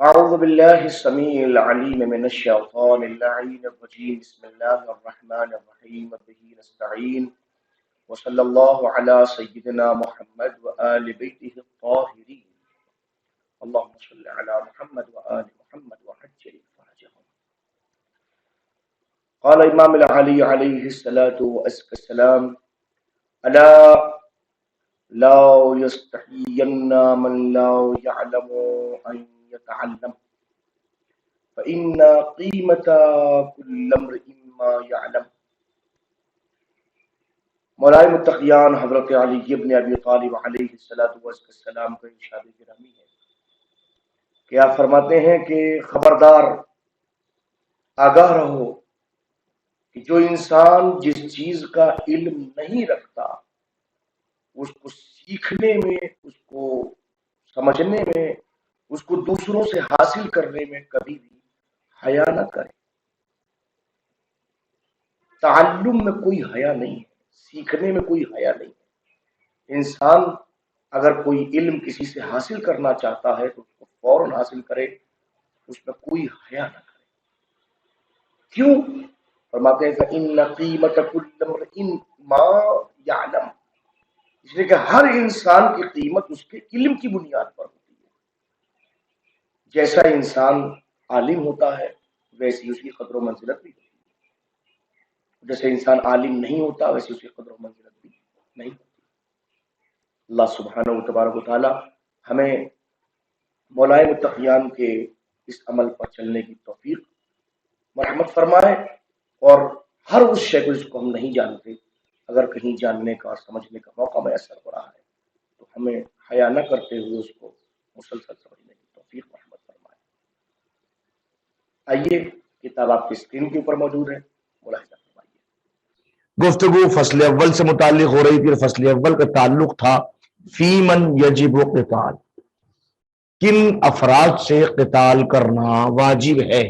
أعوذ بالله السميع العليم من الشيطان اللعين الرجيم بسم الله الرحمن الرحيم به نستعين وصلى الله على سيدنا محمد وآل بيته الطاهرين اللهم صل على محمد وآل محمد وعجل فرجهم. قال امام العلي عليه الصلاة والسلام ألا لا يستحين من لا يعلم أن يتعلم فإن قیمت کل امرئ ما يعلم. مولا متقیان حضرت علی ابن ابی طالب علیہ السلام کا ارشاد گرامی ہے کہ آپ فرماتے ہیں کہ خبردار، آگاہ رہو کہ جو انسان جس چیز کا علم نہیں رکھتا اس کو سیکھنے میں، اس کو سمجھنے میں، اس کو دوسروں سے حاصل کرنے میں کبھی بھی حیا نہ کرے. تعلم میں کوئی حیا نہیں ہے، سیکھنے میں کوئی حیا نہیں ہے. انسان اگر کوئی علم کسی سے حاصل کرنا چاہتا ہے تو اس کو فوراً حاصل کرے، اس میں کوئی حیا نہ کرے. کیوں؟ فرماتے ہیں فَإِنَّ قِيمَةَ كُلِّ امْرِئٍ مَا يَعْلَمُ، اس لیے کہ ہر انسان کی قیمت اس کے علم کی بنیاد پر ہوتی ہے. جیسا انسان عالم ہوتا ہے ویسی اس کی قدر و منزلت بھی ہوتی ہے، جیسے انسان عالم نہیں ہوتا ویسی اس کی قدر و منزلت بھی نہیں ہوتی. اللہ سبحانہ و تبارک و تعالی ہمیں مولائے متقیان کے اس عمل پر چلنے کی توفیق مرحمت فرمائے، اور ہر اس شے کو جس کو ہم نہیں جانتے اگر کہیں جاننے کا اور سمجھنے کا موقع میسر ہو رہا ہے تو ہمیں حیا نہ کرتے ہوئے اس کو مسلسل سمجھنے کی توفیق مرحمت فرمائے. آئیے کتاب آپ کی اسکرین کے اوپر موجود ہے، ملاحظہ فرمائیے. گفتگو فصل اول سے متعلق ہو رہی تھی، اور فصل اول کا تعلق تھا فی من یجب قتال، کن افراد سے قتال کرنا واجب ہے،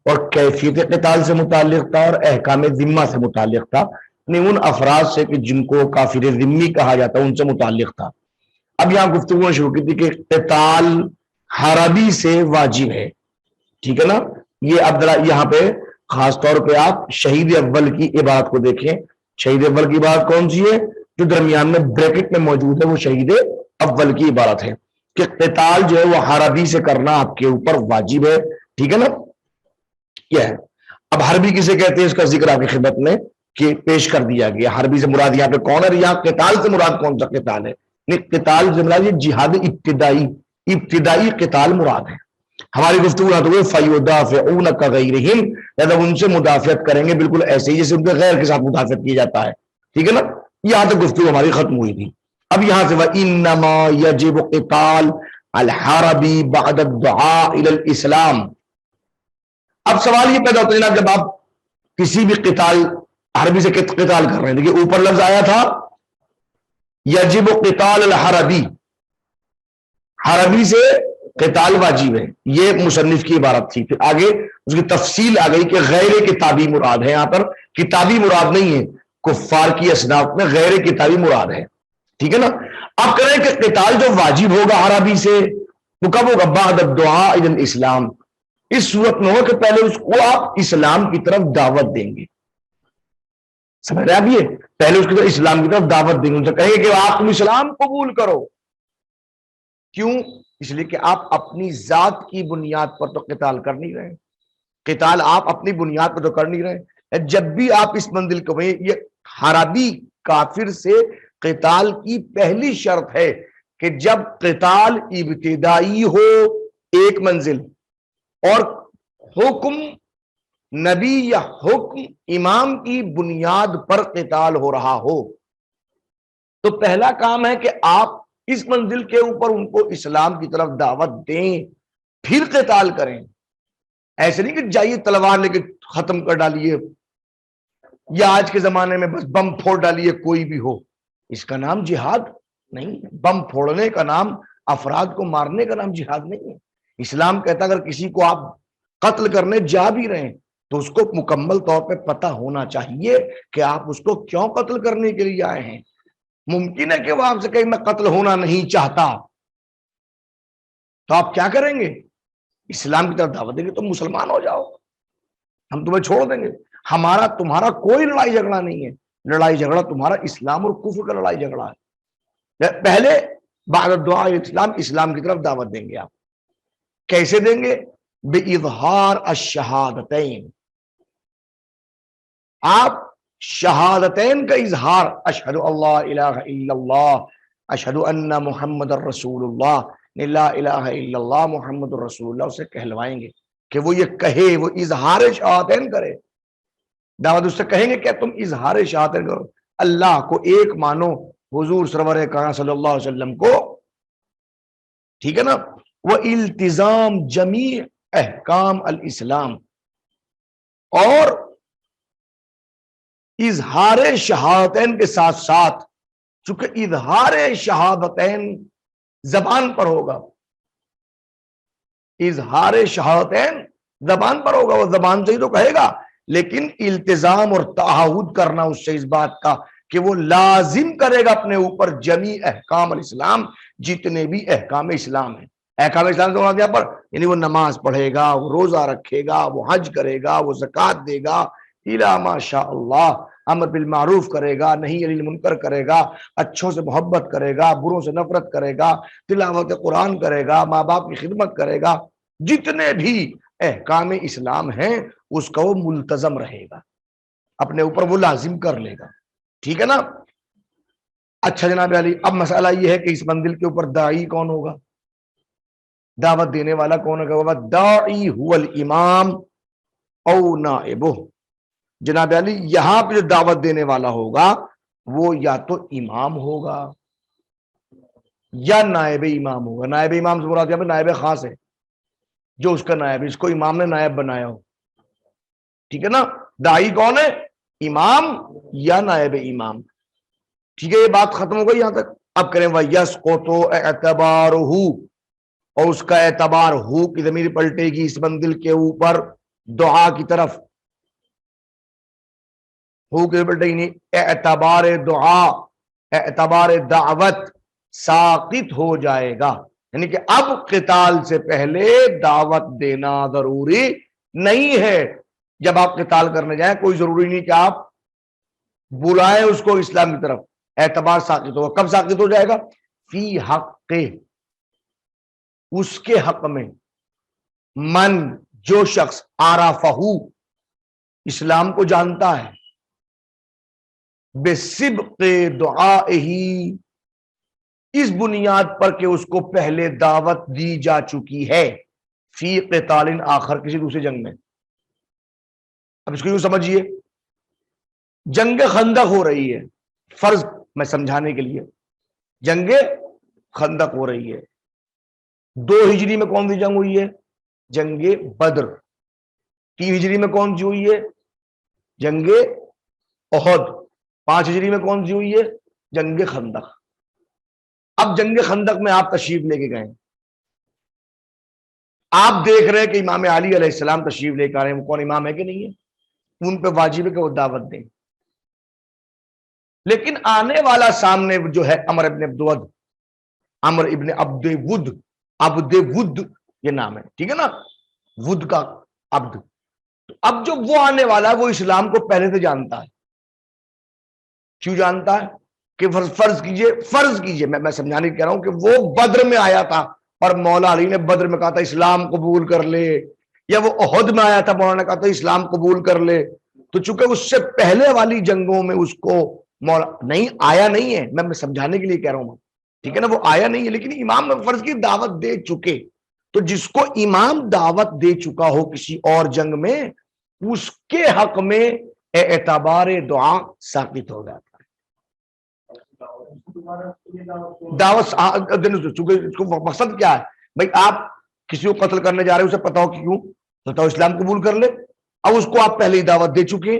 اور کیفیت قتال سے متعلق تھا، اور احکام ذمہ سے متعلق تھا، یعنی ان افراد سے کہ جن کو کافر ذمی کہا جاتا ہے ان سے متعلق تھا. اب یہاں گفتگو شروع کی تھی کہ قتال حربی سے واجب ہے، ٹھیک ہے نا. یہ اب ذرا یہاں پہ خاص طور پہ آپ شہید اول کی عبارت کو دیکھیں. شہید اول کی عبارت کون سی ہے؟ جو درمیان میں بریکٹ میں موجود ہے وہ شہید اول کی عبارت ہے کہ قتال جو ہے وہ حربی سے کرنا آپ کے اوپر واجب ہے، ٹھیک ہے نا. یہ ہے. اب حربی کسے کہتے ہیں اس کا ذکر آپ کی خدمت میں کہ پیش کر دیا گیا. حربی سے مراد یہاں پہ کون ہے؟ یہاں قتال سے مراد کون سا قتال ہے؟ قتال سے مراد یہ جہاد ابتدائی قتال مراد ہے. ہماری گفتگو نہ تو فیدافعون کغیرہم، مطلب ان سے مدافعت کریں گے بالکل ایسے ہی جیسے ان کے غیر کے ساتھ مدافعت کیا جاتا ہے، ٹھیک ہے نا. یہاں تک گفتگو ہماری ختم ہوئی تھی. اب یہاں سے وَإِنَّمَا يَجِبُ قِتَالُ الْحَرَبِ بَعْدَ الدُّعَاءِ إِلَى الْإِسْلَامِ. اب سوال یہ پیدا ہوتا ہے جناب، جب آپ کسی بھی قتال حربی سے قتال کر رہے ہیں، دیکھیے اوپر لفظ آیا تھا یجب قتال الحربی، حربی سے قتال واجب ہے، یہ مصنف کی عبارت تھی. پھر آگے اس کی تفصیل آ گئی کہ غیر کتابی مراد ہے. یہاں پر کتابی مراد نہیں ہے، کفار کی اصناف میں غیر کتابی مراد ہے، ٹھیک ہے نا. اب کریں کہ قتال جو واجب ہوگا حربی سے وہ کب ہوگا؟ بعد الدعاء الی الاسلام. اس صورت میں ہو کہ پہلے اس کو آپ اسلام کی طرف دعوت دیں گے. سمجھ رہے آپ؟ یہ پہلے اس کی طرف اسلام کی طرف دعوت دیں گے، ان سے کہیں گے کہ آپ تم اسلام قبول کرو. کیوں؟ اس لیے کہ آپ اپنی ذات کی بنیاد پر تو قتال کر نہیں رہے. قتال آپ اپنی بنیاد پر تو کر نہیں رہے. جب بھی آپ اس منزل کو یہ حربی کافر سے قتال کی پہلی شرط ہے کہ جب قتال ابتدائی ہو ایک منزل، اور حکم نبی یا حکم امام کی بنیاد پر قتال ہو رہا ہو، تو پہلا کام ہے کہ آپ اس منزل کے اوپر ان کو اسلام کی طرف دعوت دیں، پھر قتال کریں. ایسے نہیں کہ جائیے تلوار لے کے ختم کر ڈالیے، یا آج کے زمانے میں بس بم پھوڑ ڈالیے کوئی بھی ہو. اس کا نام جہاد نہیں ہے. بم پھوڑنے کا نام، افراد کو مارنے کا نام جہاد نہیں ہے. اسلام کہتا اگر کسی کو آپ قتل کرنے جا بھی رہے ہیں تو اس کو مکمل طور پہ پتہ ہونا چاہیے کہ آپ اس کو کیوں قتل کرنے کے لیے آئے ہیں. ممکن ہے کہ وہ آپ سے کہیں میں قتل ہونا نہیں چاہتا، تو آپ کیا کریں گے؟ اسلام کی طرف دعوت دیں گے تم مسلمان ہو جاؤ، ہم تمہیں چھوڑ دیں گے، ہمارا تمہارا کوئی لڑائی جھگڑا نہیں ہے، لڑائی جھگڑا تمہارا اسلام اور کفر کا لڑائی جھگڑا ہے۔ پہلے بعد دعا اسلام، اسلام کی طرف دعوت دیں گے آپ، کیسے دیں گے؟ بِإِظْهَارِ الشَّهَادَتَيْن، آپ شہادتین کا اظہار، اشہد اللہ الہ الا اللہ، اشہد ان محمد الرسول اللہ، لا الہ الا اللہ محمد الرسول اللہ، اسے کہلوائیں گے کہ وہ یہ کہے، وہ اظہار شہادتین کرے۔ دعوت اس سے کہیں گے کہ تم اظہار شہادتین کرو، اللہ کو ایک مانو، حضور سرور کائنات صلی اللہ علیہ وسلم کو، ٹھیک ہے نا، وہ التزام جمیع احکام الاسلام، اور اظہار شہادتین کے ساتھ ساتھ، چونکہ اظہار شہادتین زبان پر ہوگا، اظہار شہادتین زبان پر ہوگا، وہ زبان سے ہی تو کہے گا، لیکن التزام اور تعہد کرنا اس سے اس بات کا کہ وہ لازم کرے گا اپنے اوپر جمیع احکام الاسلام، جتنے بھی احکام اسلام ہیں۔ احکام اسلام سے مراد یہاں پر یعنی وہ نماز پڑھے گا، وہ روزہ رکھے گا، وہ حج کرے گا، وہ زکوٰۃ دے گا، الا ما شاء اللہ، امر بالمعروف کرے گا، نہیں علی المنکر کرے گا، اچھوں سے محبت کرے گا، بروں سے نفرت کرے گا، تلاوت قرآن کرے گا، ماں باپ کی خدمت کرے گا، جتنے بھی احکام اسلام ہیں اس کا وہ ملتزم رہے گا، اپنے اوپر وہ لازم کر لے گا، ٹھیک ہے نا۔ اچھا جناب علی، اب مسئلہ یہ ہے کہ اس منزل کے اوپر داعی کون ہوگا، دعوت دینے والا کون ہوگا؟ داعی هو الامام او نائبہ۔ جناب علی یہاں پہ جو دعوت دینے والا ہوگا وہ یا تو امام ہوگا یا نائب امام ہوگا۔ نائب امام سے مراد یہاں پہ نائب خاص ہے، جو اس کا نائب، اس کو امام نے نائب بنایا ہو، ٹھیک ہے نا۔ داعی کون ہے؟ امام یا نائب امام، ٹھیک ہے، یہ بات ختم ہو گئی یہاں تک۔ اب کریں وَيَسْقُطُ اعْتِبَارُهُ، اور اس کا اعتبار ہو کی ضمیر پلٹے گی اس بندل کے اوپر دعا کی طرف، ہو کی پلٹے گی نہیں، اعتبار دعا، اعتبار دعوت ساقط ہو جائے گا، یعنی کہ اب قتال سے پہلے دعوت دینا ضروری نہیں ہے۔ جب آپ قتال کرنے جائیں کوئی ضروری نہیں کہ آپ بلائیں اس کو اسلام کی طرف، اعتبار ساقط ہوگا۔ کب ساقط ہو جائے گا؟ فی حق، اس کے حق میں، من، جو شخص، عرفہ، اسلام کو جانتا ہے، بسبق دعائہ، اس بنیاد پر کہ اس کو پہلے دعوت دی جا چکی ہے، فی قتال آخر، کسی دوسرے جنگ میں۔ اب اس کو یوں سمجھیے، جنگ خندق ہو رہی ہے، فرض میں سمجھانے کے لیے، جنگ خندق ہو رہی ہے، 2 ہجری میں کون سی جنگ ہوئی ہے؟ جنگ بدر۔ 3 ہجری میں کون سی ہوئی ہے؟ جنگ احد۔ 5 ہجری میں کون سی ہوئی ہے؟ جنگ خندق۔ اب جنگ خندق میں آپ تشریف لے کے گئے، آپ دیکھ رہے ہیں کہ امام علی علیہ السلام تشریف لے کے آ رہے ہیں، وہ کون امام ہے کہ نہیں ہے؟ ان پہ واجب ہے کہ وہ دعوت دیں، لیکن آنے والا سامنے جو ہے عمر ابن عبدود، عمر ابن عبد ود، عبد ود یہ نام ہے، ٹھیک ہے نا، ود کا عبد۔ تو اب جو وہ آنے والا ہے وہ اسلام کو پہلے سے جانتا ہے۔ کیوں جانتا ہے؟ کہ فرض کیجئے میں سمجھانے کہہ رہا ہوں کہ وہ بدر میں آیا تھا اور مولا علی نے بدر میں کہا تھا اسلام قبول کر لے، یا وہ احد میں آیا تھا، مولانا نے کہا تھا اسلام قبول کر لے، تو چونکہ اس سے پہلے والی جنگوں میں اس کو مولا نہیں آیا نہیں ہے، میں سمجھانے کے لیے کہہ رہا ہوں، ٹھیک ہے نا، وہ آیا نہیں ہے، لیکن امام نے فرض کی دعوت دے چکے، تو جس کو امام دعوت دے چکا ہو کسی اور جنگ میں، اس کے حق میں اعتبار دعا ثابت ہو جاتا ہے۔ دعوت چونکہ اس کو مقصد کیا ہے بھائی، آپ کسی کو قتل کرنے جا رہے ہیں، اسے پتا ہو کہ کیوں، تو اسلام قبول کر لے، اب اس کو آپ پہلے ہی دعوت دے چکے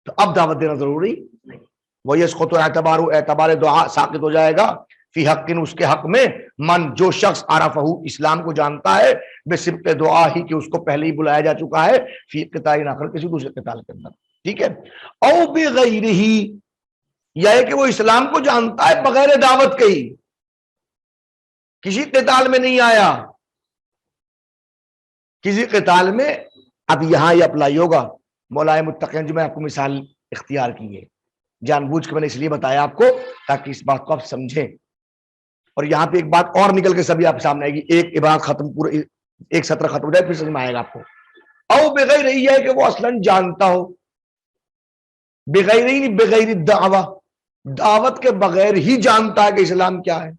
تو اب دعوت دینا ضروری نہیں۔ وہی اس کو تو اعتبار دعا ساقط ہو جائے گا، فی حق، اس کے حق میں، من، جو شخص عرفہ، اسلام کو جانتا ہے، بسبق دعا ہی، کہ اس کو پہلے ہی بلایا جا چکا ہے، فی قتال آخر، کسی دوسرے قتال کے اندر، ٹھیک ہے۔ او بغیرہ، یا ہے کہ وہ اسلام کو جانتا ہے بغیر دعوت کے ہی، کسی قتال میں نہیں آیا، کسی قتال میں. اب یہاں یہ اپلائی ہوگا مولائے متقین جو میں آپ کو مثال اختیار کی ہے، جان بوجھ کے میں نے اس لیے بتایا آپ کو تاکہ اس بات کو آپ سمجھیں. اور یہاں پہ ایک بات اور نکل کے سبھی آپ سامنے آئے گی، ایک عبارت ختم، پورے ایک سطر ختم ہو جائے پھر سمجھ میں آئے گا آپ کو. او بغیر یہ ہے کہ وہ اصلاً جانتا ہو، بغیر ہی نہیں، بغیر دعوت کے بغیر ہی جانتا ہے کہ اسلام کیا ہے.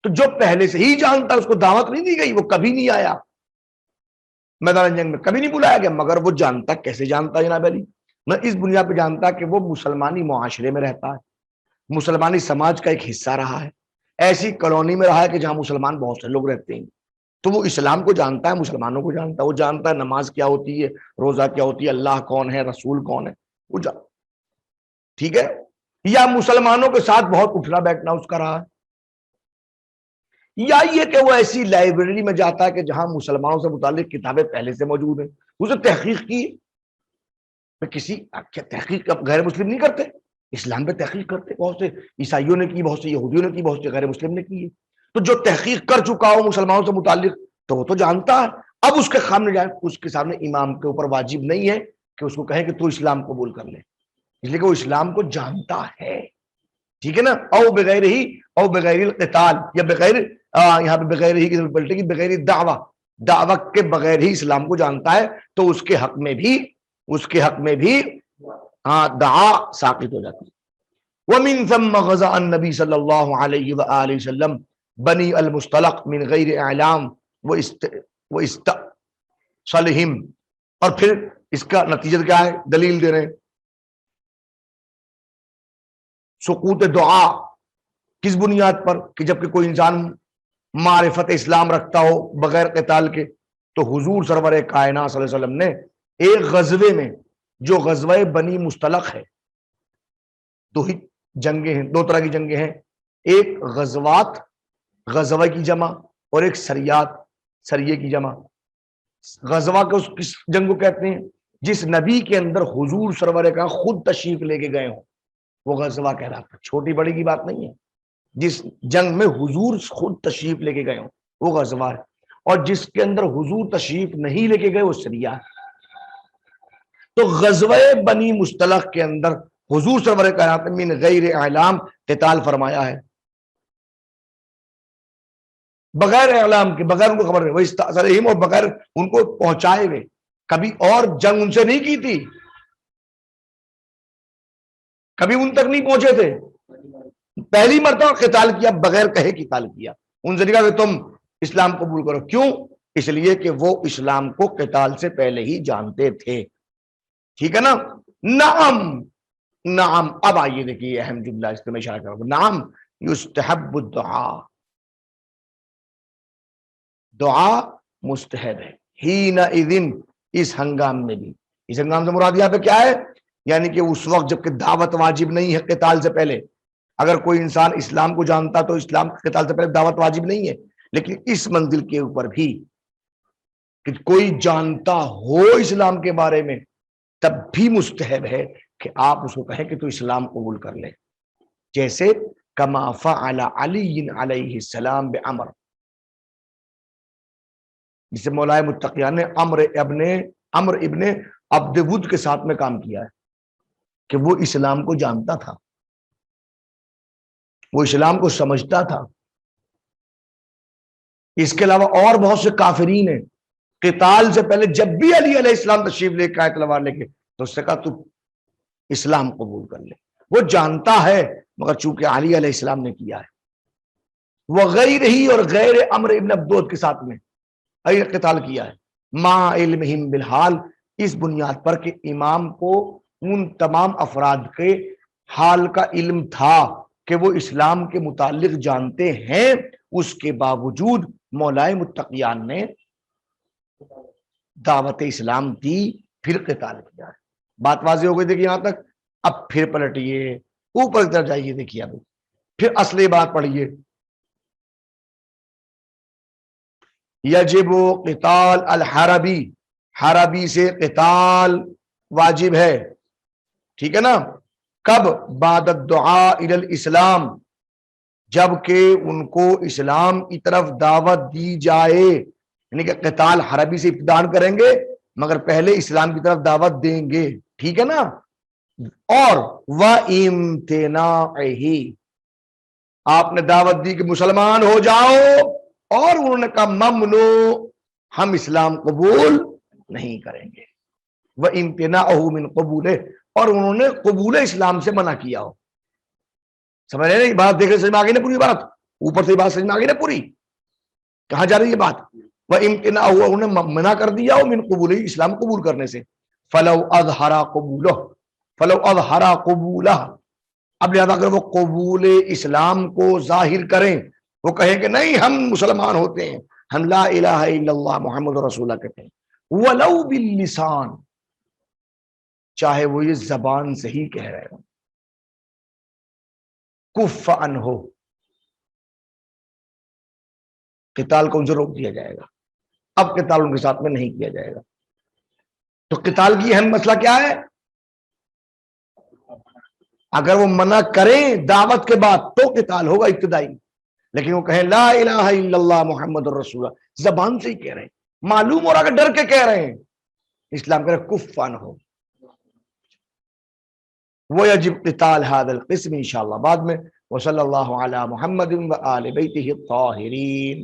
تو جو پہلے سے ہی جانتا ہے اس کو دعوت نہیں دی گئی، وہ کبھی نہیں آیا میدان جنگ میں، کبھی نہیں بلایا گیا، مگر وہ جانتا. کیسے جانتا جناب علی؟ میں اس بنیاد پہ جانتا کہ وہ مسلمانی معاشرے میں رہتا ہے، مسلمانی سماج کا ایک حصہ رہا ہے، ایسی کالونی میں رہا ہے کہ جہاں مسلمان بہت سے لوگ رہتے ہیں. تو وہ اسلام کو جانتا ہے، مسلمانوں کو جانتا ہے، وہ جانتا ہے نماز کیا ہوتی ہے، روزہ کیا ہوتی ہے، اللہ کون ہے، رسول کون ہے، وہ ٹھیک ہے. یا مسلمانوں کے ساتھ بہت اٹھنا بیٹھنا اس کا رہا ہے، یا یہ کہ وہ ایسی لائبریری میں جاتا ہے کہ جہاں مسلمانوں سے متعلق کتابیں پہلے سے موجود ہیں، اسے تحقیق کی. کسی تحقیق غیر مسلم نہیں کرتے، اسلام پہ تحقیق کرتے، بہت سے عیسائیوں نے کی، بہت سے یہودیوں نے کی، بہت سے غیر مسلم نے کی ہے. تو جو تحقیق کر چکا ہو مسلمانوں سے متعلق تو وہ تو جانتا ہے. اب اس کے سامنے جائے، اس کے سامنے امام کے اوپر واجب نہیں ہے کہ اس کو کہے کہ تو اسلام قبول کر لے، اس لیے کہ وہ اسلام کو جانتا ہے. ٹھیک ہے نا. او بغیر ہی، او بغیر القتال، یا بغیر یہاں پہ بغیر ہی کی پلٹے گی، بغیر دعوت کے بغیر ہی اسلام کو جانتا ہے، تو اس کے حق میں بھی دعا ساقط ہو جاتی ہے. ومن ثم غزا النبی صلی اللہ علیہ وآلہ وسلم بنی المصطلق من غیر اعلام صلحم. اور پھر اس کا نتیجہ کیا ہے؟ دلیل دے رہے ہیں. سقوط دعا کس بنیاد پر؟ کہ جبکہ کوئی انسان معرفت اسلام رکھتا ہو بغیر قتال کے، تو حضور سرور کائنات صلی اللہ علیہ وسلم نے ایک غزوے میں، جو غزوہ بنی مصطلق ہے، دو ہی جنگیں ہیں، دو طرح کی جنگیں ہیں، ایک غزوات، غزوہ کی جمع، اور ایک سریات، سریے کی جمع. غزوہ کو کس جنگ کو کہتے ہیں؟ جس نبی کے اندر حضور سرور کا خود تشریف لے کے گئے ہوں، وہ غزوہ کہلاتا ہے. چھوٹی بڑی کی بات نہیں ہے، جس جنگ میں حضور خود تشریف لے کے گئے ہوں وہ غزوہ ہے، اور جس کے اندر حضور تشریف نہیں لے کے گئے وہ سریہ ہے. تو غزوہ بنی مصطلق کے اندر حضور سرور کائنات نے من غیر اعلام قتال فرمایا ہے، بغیر اعلام کے، بغیر ان کو خبر ہے، وہ استعصالہم، اور بغیر ان کو پہنچائے ہوئے. کبھی اور جنگ ان سے نہیں کی تھی، کبھی ان تک نہیں پہنچے تھے، پہلی مرتبہ قتال کیا، بغیر کہے قتال کیا. ان سے کہا کہ تم اسلام قبول کرو. کیوں؟ اس لیے کہ وہ اسلام کو قتال سے پہلے ہی جانتے تھے. ٹھیک ہے نا. نعم، نعم. اب آئیے دیکھیے اہم جملہ اس پہ میں اشارہ کروں گا. نعم یستحب الدعاء، دعا مستحب ہے. حینئذ، اس ہنگام میں بھی. اس ہنگام سے مراد یہاں پہ کیا ہے؟ یعنی کہ اس وقت جب کہ دعوت واجب نہیں ہے قتال سے پہلے. اگر کوئی انسان اسلام کو جانتا تو اسلام قتال سے پہلے دعوت واجب نہیں ہے، لیکن اس منزل کے اوپر بھی کہ کوئی جانتا ہو اسلام کے بارے میں، تب بھی مستحب ہے کہ آپ اس کو کہیں کہ تو اسلام قبول کر لے. جیسے کما فعل علی علیہ السلام بعمر، جسے مولائے متقیان نے عمر ابن عبد ود کے ساتھ میں کام کیا ہے، کہ وہ اسلام کو جانتا تھا، وہ اسلام کو سمجھتا تھا. اس کے علاوہ اور بہت سے کافرین ہیں، قتال سے پہلے جب بھی علی علیہ السلام تشریف لے کے آئے تلوار لے کے، تو اس سے کہا تو اسلام قبول کر لے. وہ جانتا ہے، مگر چونکہ علی علیہ السلام نے کیا ہے. وغیر ہی، اور غیر عمر ابن عبدود کے ساتھ میں قتال کیا ہے، ما علمہم بالحال، اس بنیاد پر کہ امام کو ان تمام افراد کے حال کا علم تھا کہ وہ اسلام کے متعلق جانتے ہیں. اس کے باوجود مولائے متقیان نے دعوت اسلام دی، پھر قتال کیا ہے. بات واضح ہو گئی دیکھیے یہاں تک. اب پھر پلٹیے اوپر کی طرف جائیے، دیکھیے اب پھر اصلی بات پڑھیے. یجب قتال الحربی، حربی سے قتال واجب ہے. ٹھیک ہے نا. کب؟ بعد الدعاء الی الاسلام، جب کہ ان کو اسلام کی طرف دعوت دی جائے. یعنی کہ قتال حربی سے ابتدان کریں گے مگر پہلے اسلام کی طرف دعوت دیں گے، ٹھیک ہے نا۔ اور وَإِمْتِنَاعِهِ، آپ نے دعوت دی کہ مسلمان ہو جاؤ، اور انہوں نے کہا ممنوع، ہم اسلام قبول نہیں کریں گے۔ وَإِمْتِنَاعُهُ مِنْ قبولہ، اور انہوں نے قبول اسلام سے منع کیا ہو۔ سمجھ رہے ہیں بات؟ دیکھیں سمجھ میں آ گئی نا پوری بات، اوپر سے بات سمجھ میں آ گئی نا پوری، کہاں جا رہی ہے بات؟ وَإِمْتِنَاعُهُ، انہوں نے منع کر دیا ہو من قبولہ، اسلام قبول کرنے سے۔ فَلَوْ أَظْهَرَ قبولہ، فَلَوْ أَظْهَرَ قبولہ، اب لہذا اگر وہ قبول اسلام کو ظاہر کریں، وہ کہیں کہ نہیں ہم مسلمان ہوتے ہیں، ہم لا الہ الا اللہ محمد رسول اللہ کہتے ہیں، وَلَوْ بِاللِّسَان، چاہے وہ یہ زبان سے ہی کہہ رہے ہوں، کف عنہ، قتال کو ان سے روک دیا جائے گا، اب قتال ان کے ساتھ میں نہیں کیا جائے گا۔ تو قتال کی اہم مسئلہ کیا ہے؟ اگر وہ منع کریں دعوت کے بعد تو قتال ہوگا ابتدائی، لیکن وہ کہیں لا الہ الا اللہ محمد الرسول اللہ، زبان سے ہی کہہ رہے ہیں، معلوم ہو رہا کہ ڈر کے کہہ رہے ہیں، اسلام کہہ رہے کف عنہ، وَيَجِبْ قِتَالُ هَذَا الْقِسْمِ انشاءاللہ بعد میں۔ وصلی اللہ علی محمد وآل بیتہ الطاہرین۔